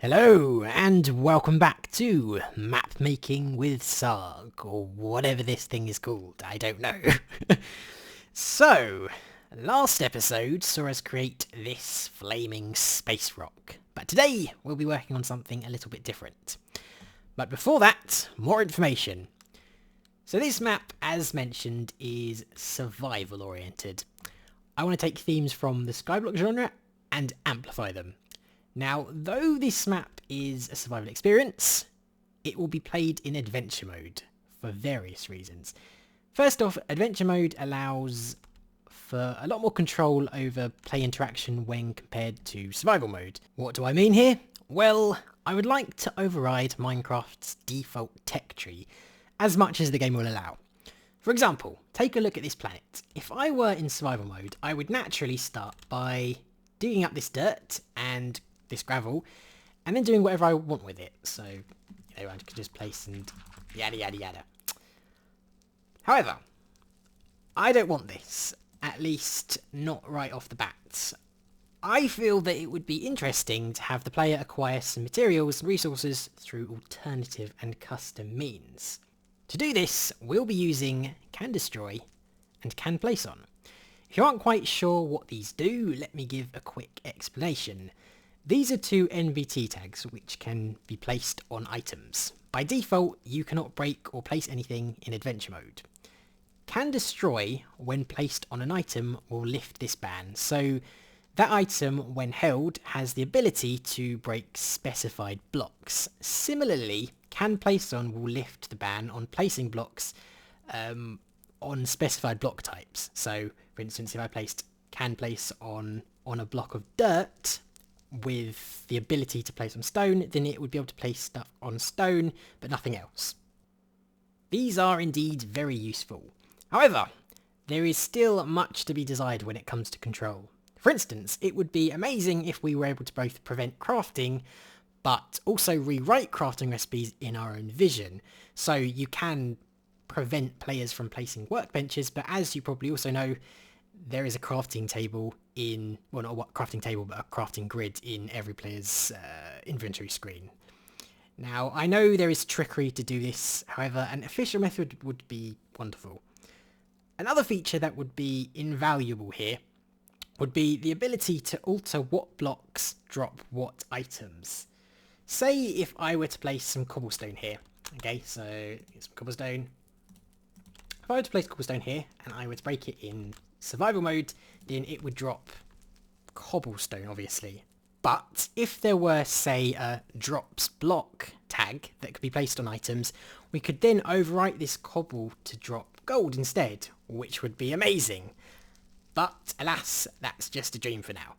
Hello, and welcome back to Map Making with Sarc, or whatever this thing is called, I don't know. So, last episode saw us create this flaming space rock, but today we'll be working on something a little bit different. But before that, more information. So this map, as mentioned, is survival oriented. I want to take themes from the skyblock genre and amplify them. Now, though this map is a survival experience, it will be played in adventure mode for various reasons. First off, adventure mode allows for a lot more control over play interaction when compared to survival mode. What do I mean here? Well, I would like to override Minecraft's default tech tree as much as the game will allow. For example, take a look at this planet. If I were in survival mode, I would naturally start by digging up this dirt and this gravel, and then doing whatever I want with it. So, I could just place and yada yada yada. However, I don't want this, at least not right off the bat. I feel that it would be interesting to have the player acquire some materials and resources through alternative and custom means. To do this, we'll be using Can Destroy and Can Place On. If you aren't quite sure what these do, let me give a quick explanation. These are two NVT tags which can be placed on items. By default, you cannot break or place anything in adventure mode. Can Destroy, when placed on an item, will lift this ban, so that item, when held, has the ability to break specified blocks. Similarly, Can Place On will lift the ban on placing blocks on specified block types. So, for instance, if I placed Can Place on a block of dirt, with the ability to place on stone, then it would be able to place stuff on stone, but nothing else. These are indeed very useful. However, there is still much to be desired when it comes to control. For instance, it would be amazing if we were able to both prevent crafting, but also rewrite crafting recipes in our own vision. So you can prevent players from placing workbenches, but as you probably also know, there is a crafting table in, well, not a crafting table, but a crafting grid in every player's inventory screen. Now, I know there is trickery to do this, however, an official method would be wonderful. Another feature that would be invaluable here would be the ability to alter what blocks drop what items. Say if I were to place some cobblestone here. Okay, so here's some cobblestone. If I were to place cobblestone here and I were to break it in survival mode, then it would drop cobblestone, obviously. But if there were, say, a drops block tag that could be placed on items, we could then overwrite this cobble to drop gold instead, which would be amazing. But alas, that's just a dream for now.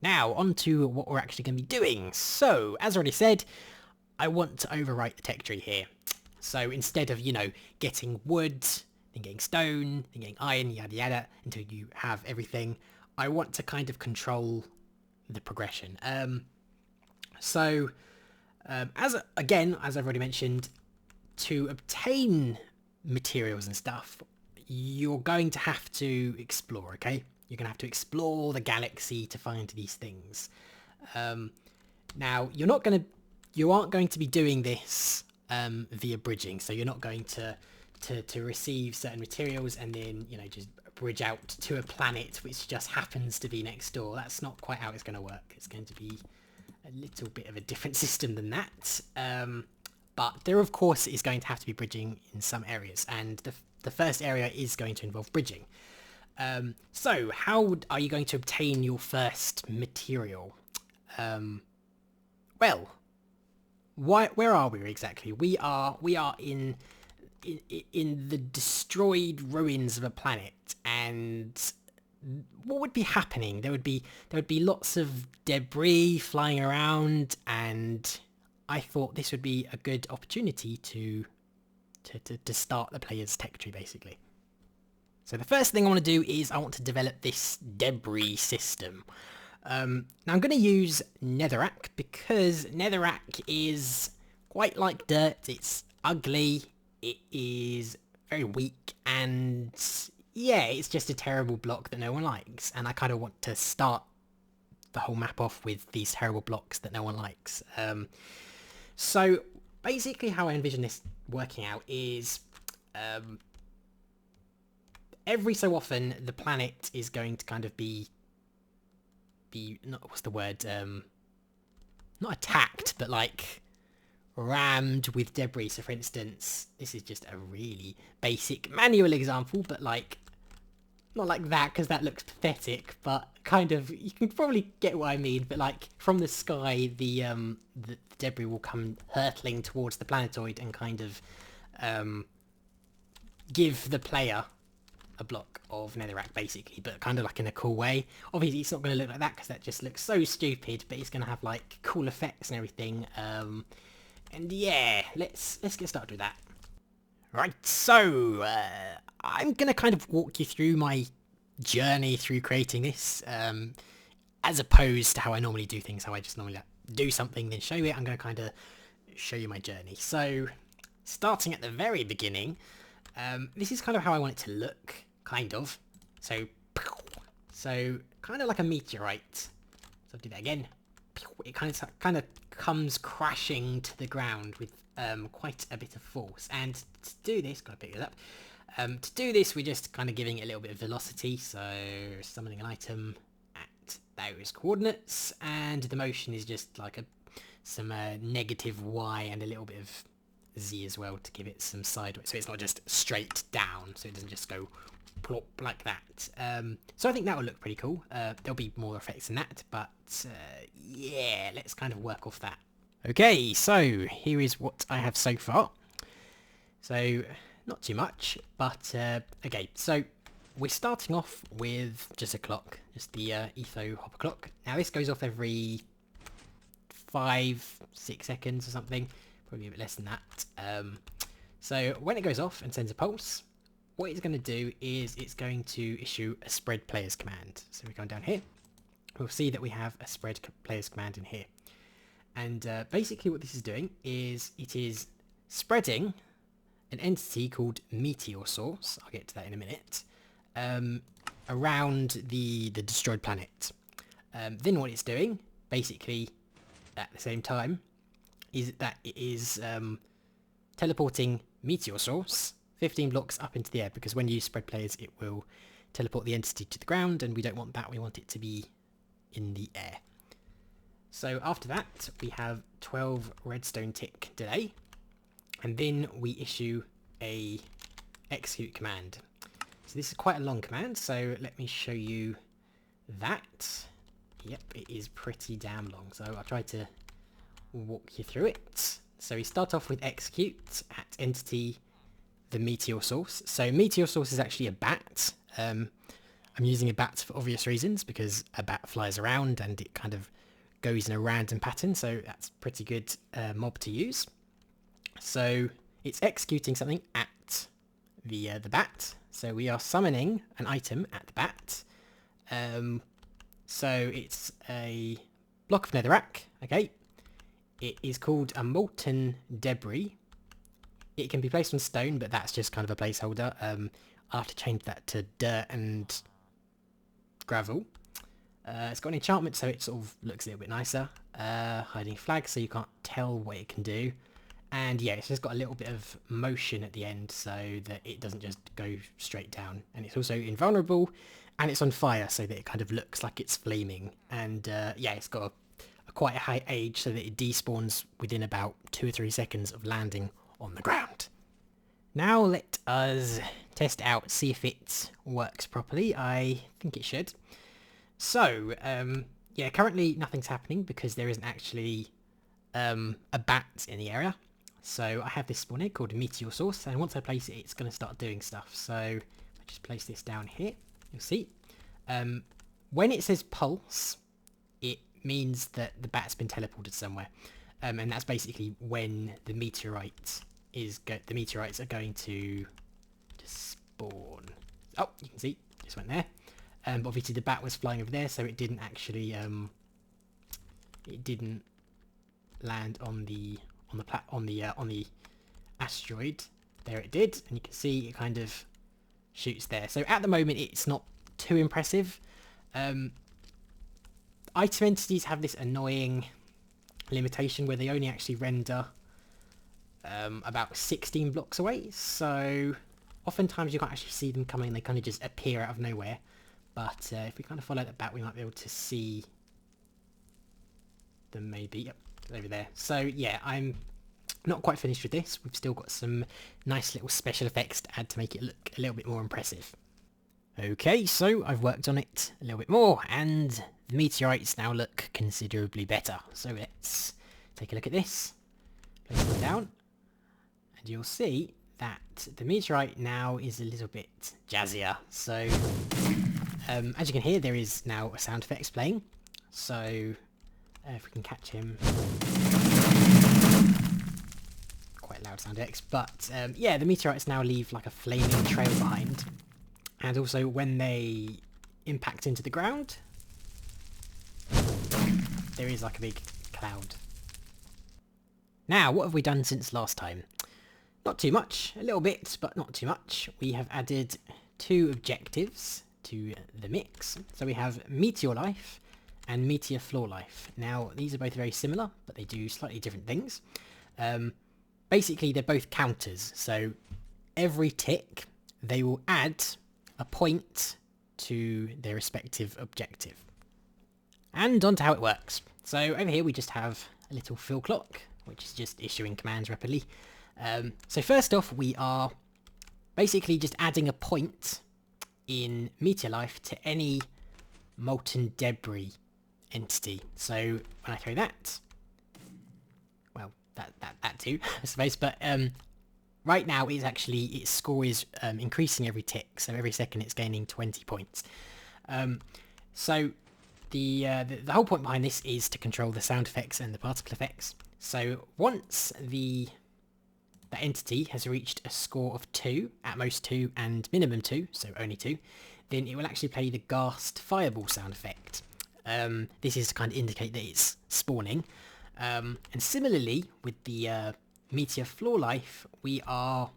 Now, on to what we're actually going to be doing. So, as already said, I want to overwrite the tech tree here. So instead of, getting wood, then getting stone, then getting iron, yada yada, until you have everything, I want to kind of control the progression. As I've already mentioned, to obtain materials and stuff, you're going to have to explore, okay? You're going to have to explore the galaxy to find these things. Now, you aren't going to be doing this via bridging, so you're not going to receive certain materials and then, just bridge out to a planet which just happens to be next door. That's not quite how it's going to work. It's going to be a little bit of a different system than that. But there, of course, is going to have to be bridging in some areas, and the first area is going to involve bridging. So, how are you going to obtain your first material? Where are we exactly? We are in the destroyed ruins of a planet, and what would be happening? There would be lots of debris flying around, and I thought this would be a good opportunity to start the player's tech tree, basically. So the first thing I want to do is I want to develop this debris system. Now I'm going to use netherrack because netherrack is quite like dirt. It's ugly, it is very weak, and yeah, it's just a terrible block that no one likes, and I kind of want to start the whole map off with these terrible blocks that no one likes. So basically how I envision this working out is every so often the planet is going to kind of be not, what's the word, not attacked, but like rammed with debris. So for instance, this is just a really basic manual example, but like not like that because that looks pathetic, but kind of, you can probably get what I mean. But like from the sky, the debris will come hurtling towards the planetoid and kind of give the player a block of netherrack basically, but kind of like in a cool way. Obviously it's not going to look like that because that just looks so stupid, but it's going to have like cool effects and everything. And yeah, let's get started with that. Right, so I'm going to kind of walk you through my journey through creating this, as opposed to how I normally do things, how I just normally like, do something then show it. I'm going to kind of show you my journey. So starting at the very beginning, this is kind of how I want it to look, kind of. So kind of like a meteorite. So I'll do that again. It kind of comes crashing to the ground with quite a bit of force. And to do this, gotta pick it up. To do this, we're just kind of giving it a little bit of velocity. So summoning an item at those coordinates, and the motion is just like some negative Y and a little bit of Z as well to give it some sideways, so it's not just straight down, so it doesn't just go plop like that. So I think that will look pretty cool. There'll be more effects than that, but yeah, let's kind of work off that. Okay, so here is what I have so far. So not too much, but okay, so we're starting off with just a clock, just the etho hopper clock. Now this goes off every 5-6 seconds or something, probably a bit less than that. So when it goes off and sends a pulse, what it's going to do is it's going to issue a spread players command. So we're going down here, we'll see that we have a spread players command in here. And basically what this is doing is it is spreading an entity called Meteor Source, I'll get to that in a minute, around the destroyed planet. Then what it's doing, basically at the same time, is that it is teleporting Meteor Source 15 blocks up into the air, because when you spread players it will teleport the entity to the ground, and we don't want that, we want it to be in the air. So after that we have 12 redstone tick delay, and then we issue a execute command. So this is quite a long command, so let me show you that. Yep, it is pretty damn long, so I'll try to walk you through it. So we start off with execute at entity the Meteor Source. So Meteor Source is actually a bat. I'm using a bat for obvious reasons, because a bat flies around and it kind of goes in a random pattern, so that's pretty good mob to use. So it's executing something at the bat. So we are summoning an item at the bat. So it's a block of netherrack, okay. It is called a Molten Debris. It can be placed on stone, but that's just kind of a placeholder. I'll have to change that to dirt and gravel. It's got an enchantment, so it sort of looks a little bit nicer. Hiding flag, so you can't tell what it can do. And yeah, it's just got a little bit of motion at the end, so that it doesn't just go straight down. And it's also invulnerable, and it's on fire, so that it kind of looks like it's flaming. And yeah, it's got quite a high age, so that it despawns within about 2 or 3 seconds of landing on the ground. Now let us test out, see if it works properly. I think it should. So yeah, currently nothing's happening because there isn't actually a bat in the area. So I have this spawn egg called a Meteor Source, and once I place it, it's going to start doing stuff. So I just place this down here, you'll see. When it says pulse, it means that the bat's been teleported somewhere, and that's basically when the meteorites are going to spawn. Oh, you can see, just went there. But obviously the bat was flying over there, so it didn't actually it didn't land on the asteroid. There it did, and you can see it kind of shoots there. So at the moment it's not too impressive. item entities have this annoying limitation where they only actually render about 16 blocks away, so oftentimes you can't actually see them coming, they kind of just appear out of nowhere. But if we kind of follow that back, we might be able to see them maybe. Yep, over there. So yeah, I'm not quite finished with this. We've still got some nice little special effects to add to make it look a little bit more impressive. Okay, so I've worked on it a little bit more, and the meteorites now look considerably better. So let's take a look at this. Place them down, and you'll see that the meteorite now is a little bit jazzier. So as you can hear, there is now a sound effects playing. So if we can catch him, quite loud sound effects. But yeah, the meteorites now leave like a flaming trail behind, and also when they impact into the ground, there is like a big cloud. Now, what have we done since last time? Not too much, a little bit, but not too much. We have added 2 objectives to the mix. So we have Meteor Life and Meteor Floor Life. Now, these are both very similar, but they do slightly different things. Basically, they're both counters. So every tick, they will add a point to their respective objective. And on to how it works. So over here, we just have a little fill clock, which is just issuing commands rapidly. So first off, we are basically just adding a point in Meteor Life to any Molten Debris entity. So when I throw that, well, that too, I suppose, but right now it's actually, its score is increasing every tick, so every second it's gaining 20 points. So the whole point behind this is to control the sound effects and the particle effects. So once that entity has reached a score of 2, at most 2, and minimum 2, so only 2, then it will actually play the Ghast Fireball sound effect. This is to kind of indicate that it's spawning. And similarly, with the Meteor Floor Life, we are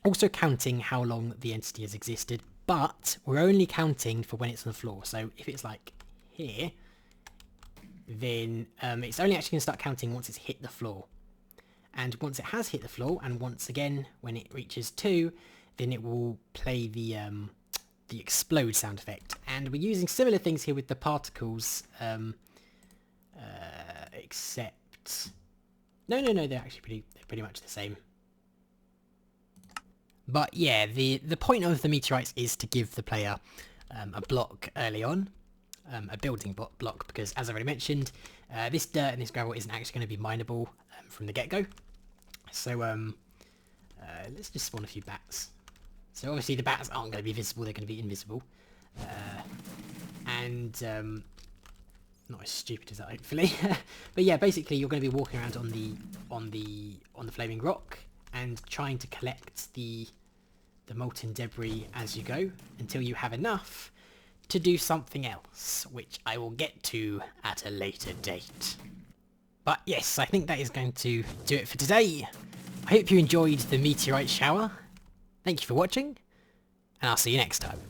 also counting how long the entity has existed, but we're only counting for when it's on the floor. So if it's like here, then it's only actually going to start counting once it's hit the floor. And once it has hit the floor, and once again when it reaches 2, then it will play the explode sound effect. And we're using similar things here with the particles, except no, they're actually pretty much the same. But yeah, the point of the meteorites is to give the player a block early on, a building block, because as I already mentioned, this dirt and this gravel isn't actually going to be mineable from the get-go. So let's just spawn a few bats. So obviously the bats aren't going to be visible, they're going to be invisible. Not as stupid as that, hopefully. But yeah, basically you're going to be walking around on the flaming rock and trying to collect the molten debris as you go until you have enough to do something else, which I will get to at a later date. But yes, I think that is going to do it for today. I hope you enjoyed the meteorite shower. Thank you for watching, and I'll see you next time.